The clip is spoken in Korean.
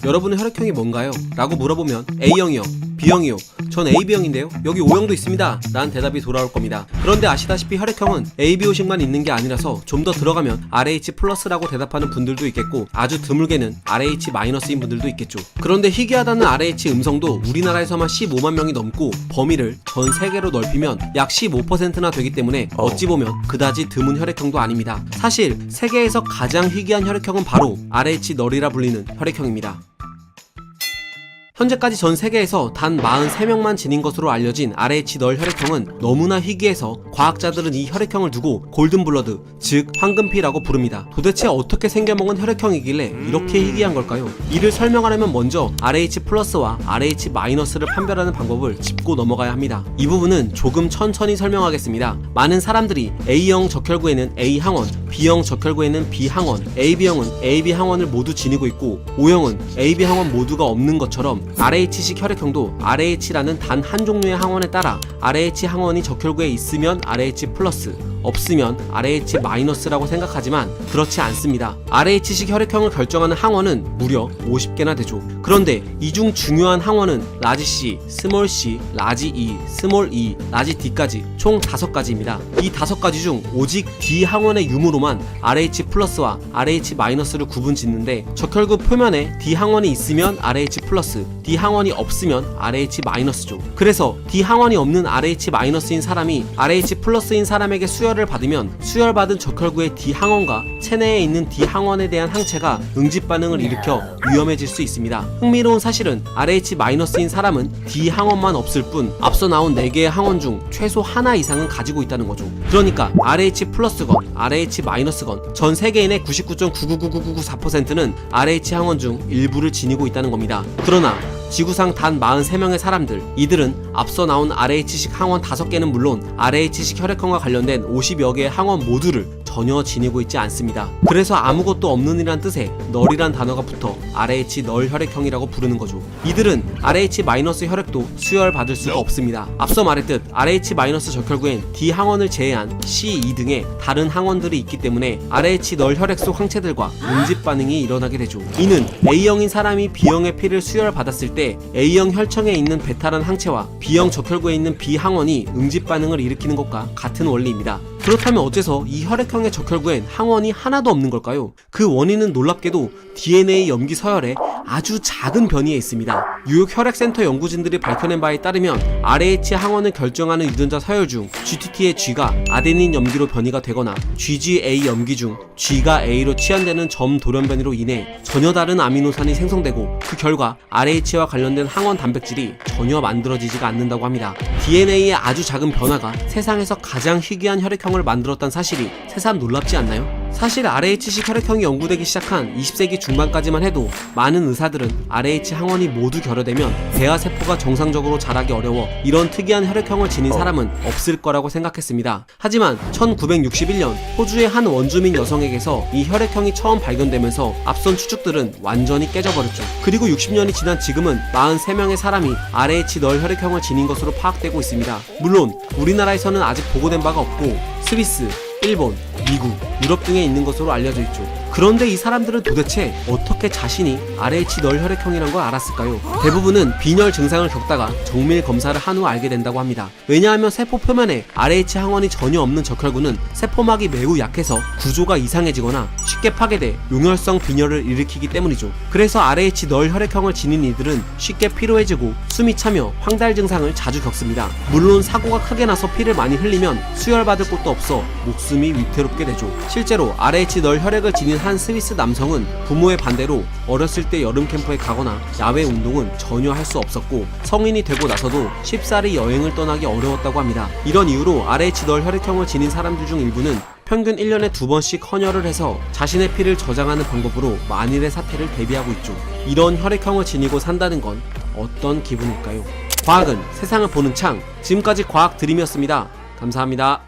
여러분의 혈액형이 뭔가요? 라고 물어보면 A형이요, B형이요, 전 AB형인데요, 여기 O형도 있습니다 라는 대답이 돌아올 겁니다. 그런데 아시다시피 혈액형은 ABO식만 있는 게 아니라서 좀 더 들어가면 RH+라고 대답하는 분들도 있겠고, 아주 드물게는 RH-인 분들도 있겠죠. 그런데 희귀하다는 RH 음성도 우리나라에서만 15만 명이 넘고 범위를 전 세계로 넓히면 약 15%나 되기 때문에 어찌 보면 그다지 드문 혈액형도 아닙니다. 사실 세계에서 가장 희귀한 혈액형은 바로 RH-널이라 불리는 혈액형입니다. 현재까지 전 세계에서 단 43명만 지닌 것으로 알려진 RH-널 혈액형은 너무나 희귀해서 과학자들은 이 혈액형을 두고 골든블러드, 즉 황금피라고 부릅니다. 도대체 어떻게 생겨먹은 혈액형이길래 이렇게 희귀한 걸까요? 이를 설명하려면 먼저 RH+와 RH-를 판별하는 방법을 짚고 넘어가야 합니다. 이 부분은 조금 천천히 설명하겠습니다. 많은 사람들이 A형 적혈구에는 A항원, B형 적혈구에는 B항원, AB형은 AB항원을 모두 지니고 있고, O형은 AB항원 모두가 없는 것처럼 RH식 혈액형도 RH라는 단 한 종류의 항원에 따라 RH 항원이 적혈구에 있으면 RH+, 없으면 RH-라고 생각하지만 그렇지 않습니다. RH식 혈액형을 결정하는 항원은 무려 50개나 되죠. 그런데 이 중 중요한 항원은 라지 C, 스몰 c, 라지 E, 스몰 e, 라지 D까지 총 5가지입니다. 이 5가지 중 오직 D 항원의 유무로만 RH+와 RH-를 구분 짓는데, 적혈구 표면에 D 항원이 있으면 RH+, D 항원이 없으면 RH-죠. 그래서 D 항원이 없는 RH-인 사람이 RH+인 사람에게 수혈을 받으면 수혈받은 적혈구의 D 항원과 체내에 있는 D 항원에 대한 항체가 응집 반응을 일으켜 위험해질 수 있습니다. 흥미로운 사실은 RH-인 사람은 D 항원만 없을 뿐 앞서 나온 4개의 항원 중 최소 하나 이상은 가지고 있다는 거죠. 그러니까 RH+건 RH-건 전 세계인의 99.9999994%는 RH 항원 중 일부를 지니고 있다는 겁니다. 그러나 지구상 단 43명의 사람들, 이들은 앞서 나온 RH식 항원 5개는 물론 RH식 혈액형과 관련된 50여 개의 항원 모두를 전혀 지니고 있지 않습니다. 그래서 아무것도 없는 이란 뜻에 널이란 단어가 붙어 RH-널 혈액형이라고 부르는 거죠. 이들은 RH- 혈액도 수혈받을 수가 없습니다. 앞서 말했듯 RH- 적혈구엔 D 항원을 제외한 C, E 등의 다른 항원들이 있기 때문에 RH-널 혈액 속 항체들과 응집 반응이 일어나게 되죠. 이는 A형인 사람이 B형의 피를 수혈받았을 때 A형 혈청에 있는 베타란 항체와 B형 적혈구에 있는 B 항원이 응집 반응을 일으키는 것과 같은 원리입니다. 그렇다면 어째서 이 혈액형의 적혈구엔 항원이 하나도 없는 걸까요? 그 원인은 놀랍게도 DNA 염기 서열에 아주 작은 변이에 있습니다. 뉴욕 혈액센터 연구진들이 밝혀낸 바에 따르면 RH 항원을 결정하는 유전자 서열 중 GTT의 G가 아데닌 염기로 변이가 되거나 GGA 염기 중 G가 A로 치환되는 점 돌연 변이로 인해 전혀 다른 아미노산이 생성되고, 그 결과 RH와 관련된 항원 단백질이 전혀 만들어지지가 않는다고 합니다. DNA의 아주 작은 변화가 세상에서 가장 희귀한 혈액형을 만들었다는 사실이 새삼 놀랍지 않나요? 사실 RH식 혈액형이 연구되기 시작한 20세기 중반까지만 해도 많은 의사들은 RH 항원이 모두 결여되면 대하세포가 정상적으로 자라기 어려워 이런 특이한 혈액형을 지닌 사람은 없을 거라고 생각했습니다. 하지만 1961년 호주의 한 원주민 여성에게서 이 혈액형이 처음 발견되면서 앞선 추측들은 완전히 깨져버렸죠. 그리고 60년이 지난 지금은 43명의 사람이 RH-널 혈액형을 지닌 것으로 파악되고 있습니다. 물론 우리나라에서는 아직 보고된 바가 없고 스위스, 일본, 미국, 유럽 등에 있는 것으로 알려져 있죠. 그런데 이 사람들은 도대체 어떻게 자신이 RH-널 혈액형이란 걸 알았을까요? 대부분은 빈혈 증상을 겪다가 정밀 검사를 한 후 알게 된다고 합니다. 왜냐하면 세포 표면에 RH 항원이 전혀 없는 적혈구는 세포막이 매우 약해서 구조가 이상해지거나 쉽게 파괴돼 용혈성 빈혈을 일으키기 때문이죠. 그래서 RH-널 혈액형을 지닌 이들은 쉽게 피로해지고 숨이 차며 황달 증상을 자주 겪습니다. 물론 사고가 크게 나서 피를 많이 흘리면 수혈받을 곳도 없어 목숨이 위태롭게 되죠. 실제로 RH-널 혈액을 지닌 한 스위스 남성은 부모의 반대로 어렸을 때 여름 캠프에 가거나 야외 운동은 전혀 할 수 없었고, 성인이 되고 나서도 쉽사리 여행을 떠나기 어려웠다고 합니다. 이런 이유로 RH-널 혈액형을 지닌 사람들 중 일부는 평균 1년에 2번씩 헌혈을 해서 자신의 피를 저장하는 방법으로 만일의 사태를 대비하고 있죠. 이런 혈액형을 지니고 산다는 건 어떤 기분일까요? 과학은 세상을 보는 창, 지금까지 과학 드림이었습니다. 감사합니다.